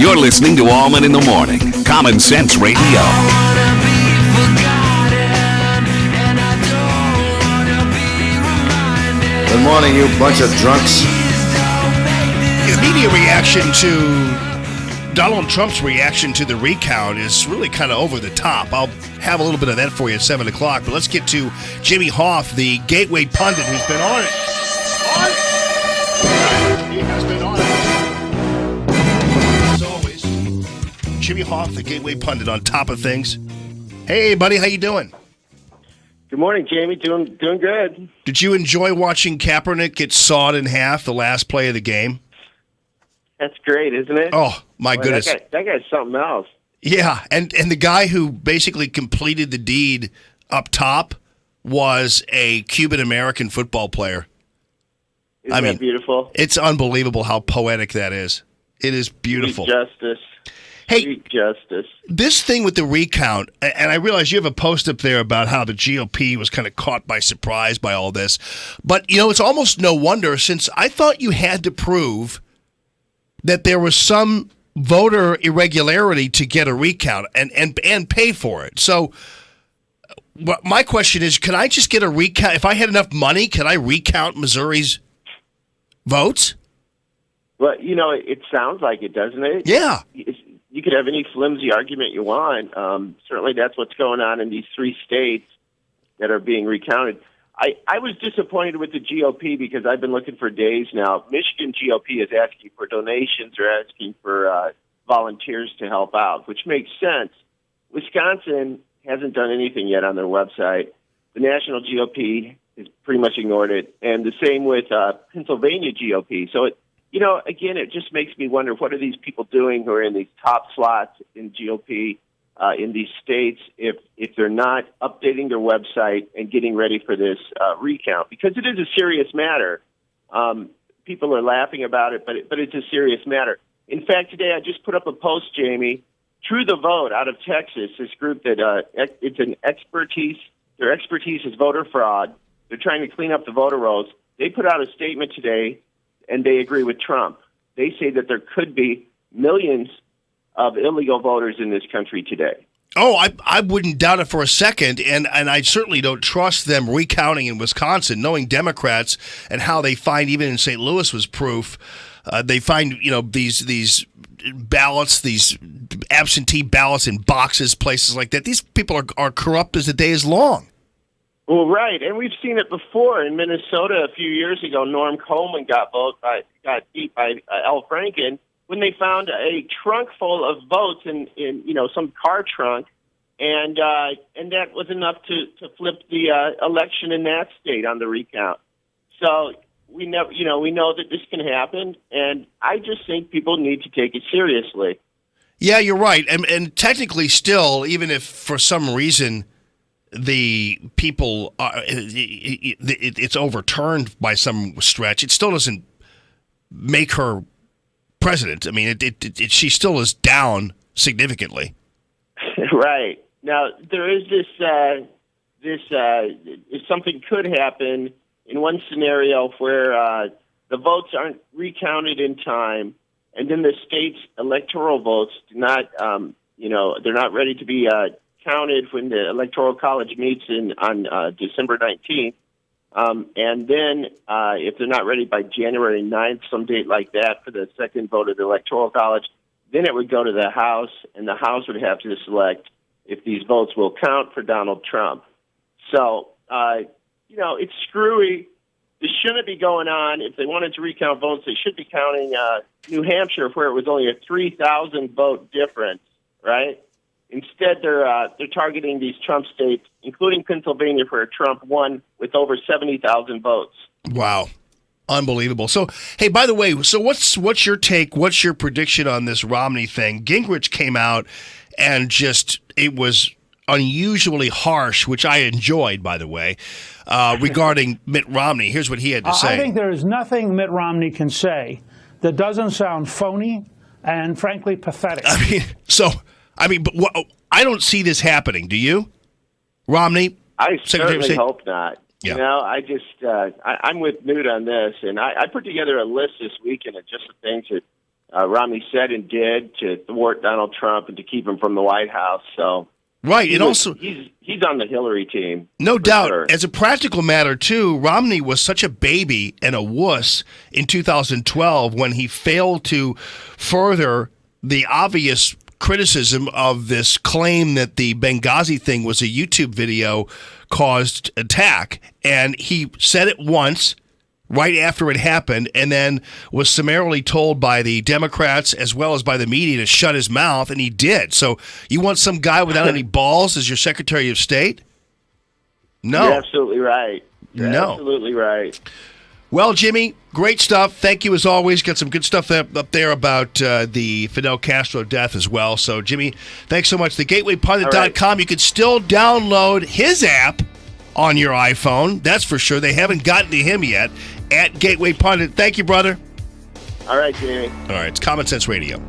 You're listening to Allman in the Morning. Common Sense Radio. Good morning, you bunch of drunks. The media reaction to Donald Trump's reaction to the recount is really kind of over the top. I'll have a little bit of that for you at 7 o'clock. But let's get to Jimmy Hoft, the Gateway Pundit, who's been on it. He has been on it. As always, Jimmy Hoft, the Gateway Pundit, on top of things. Hey, buddy, how you doing? Good morning, Jamie. Doing good. Did you enjoy watching Kaepernick get sawed in half the last play of the game? That's great, isn't it? Oh, my goodness. That guy's something else. Yeah, and the guy who basically completed the deed up top was a Cuban-American football player. Isn't that beautiful? It's unbelievable how poetic that is. It is beautiful. Sweet justice. Hey, Sweet justice. This thing with the recount, and I realize you have a post up there about how the GOP was kind of caught by surprise by all this, but, it's almost no wonder, since I thought you had to prove that there was some voter irregularity to get a recount and pay for it. So my question is, can I just get a recount? If I had enough money, can I recount Missouri's votes? Well, it sounds like it, doesn't it? Yeah. You could have any flimsy argument you want. Certainly that's what's going on in these 3 states that are being recounted. I was disappointed with the GOP because I've been looking for days now. Michigan GOP is asking for donations or asking for volunteers to help out, which makes sense. Wisconsin hasn't done anything yet on their website. The national GOP has pretty much ignored it, and the same with Pennsylvania GOP. So, again, it just makes me wonder, what are these people doing who are in these top slots in GOP in these states if they're not updating their website and getting ready for this recount? Because it is a serious matter. People are laughing about it, but it's a serious matter. In fact, today I just put up a post, Jamie. True the Vote out of Texas, this group that it's an expertise. Their expertise is voter fraud. They're trying to clean up the voter rolls. They put out a statement today, and they agree with Trump. They say that there could be millions of illegal voters in this country today. Oh, I wouldn't doubt it for a second, and I certainly don't trust them recounting in Wisconsin, knowing Democrats and how they find, even in St. Louis was proof, they find, these ballots, these absentee ballots in boxes, places like that. These people are corrupt as the day is long. Well, right, and we've seen it before in Minnesota a few years ago. Norm Coleman got beat by Al Franken when they found a trunk full of votes in some car trunk, and that was enough to flip the election in that state on the recount. So we know that this can happen, and I just think people need to take it seriously. Yeah, you're right, and technically, still, even if for some reason the people it's overturned by some stretch, it still doesn't make her president. I mean, she still is down significantly. Right. Now, there is this if something could happen in one scenario where the votes aren't recounted in time, and then the state's electoral votes do not, they're not ready to be counted when the Electoral College meets on December 19th. And then if they're not ready by January 9th, some date like that, for the second vote of the Electoral College, then it would go to the House, and the House would have to select if these votes will count for Donald Trump. So, it's screwy. This shouldn't be going on. If they wanted to recount votes, they should be counting New Hampshire, where it was only a 3,000 vote difference, right? Instead, they're targeting these Trump states, including Pennsylvania, where Trump won with over 70,000 votes. Wow. Unbelievable. So, hey, by the way, so what's your take? What's your prediction on this Romney thing? Gingrich came out and it was unusually harsh, which I enjoyed, by the way, regarding Mitt Romney. Here's what he had to say. I think there is nothing Mitt Romney can say that doesn't sound phony and, frankly, pathetic. But I don't see this happening. Do you, Romney? I certainly hope not. Yeah. I'm with Newt on this, and I put together a list this weekend of just the things that Romney said and did to thwart Donald Trump and to keep him from the White House. So right, and also he's on the Hillary team. No doubt. Sure. As a practical matter, too, Romney was such a baby and a wuss in 2012 when he failed to further the obvious criticism of this claim that the Benghazi thing was a YouTube video caused attack. And he said it once right after it happened, and then was summarily told by the Democrats as well as by the media to shut his mouth, and he did. So you want some guy without any balls as your Secretary of State? No. You're absolutely right. You're No. absolutely right. Well, Jimmy, great stuff. Thank you as always. Got some good stuff up there about the Fidel Castro death as well. So, Jimmy, thanks so much. The GatewayPundit.com. You can still download his app on your iPhone. That's for sure. They haven't gotten to him yet. At Gateway Pundit. Thank you, brother. All right, Jamie. All right, it's Common Sense Radio.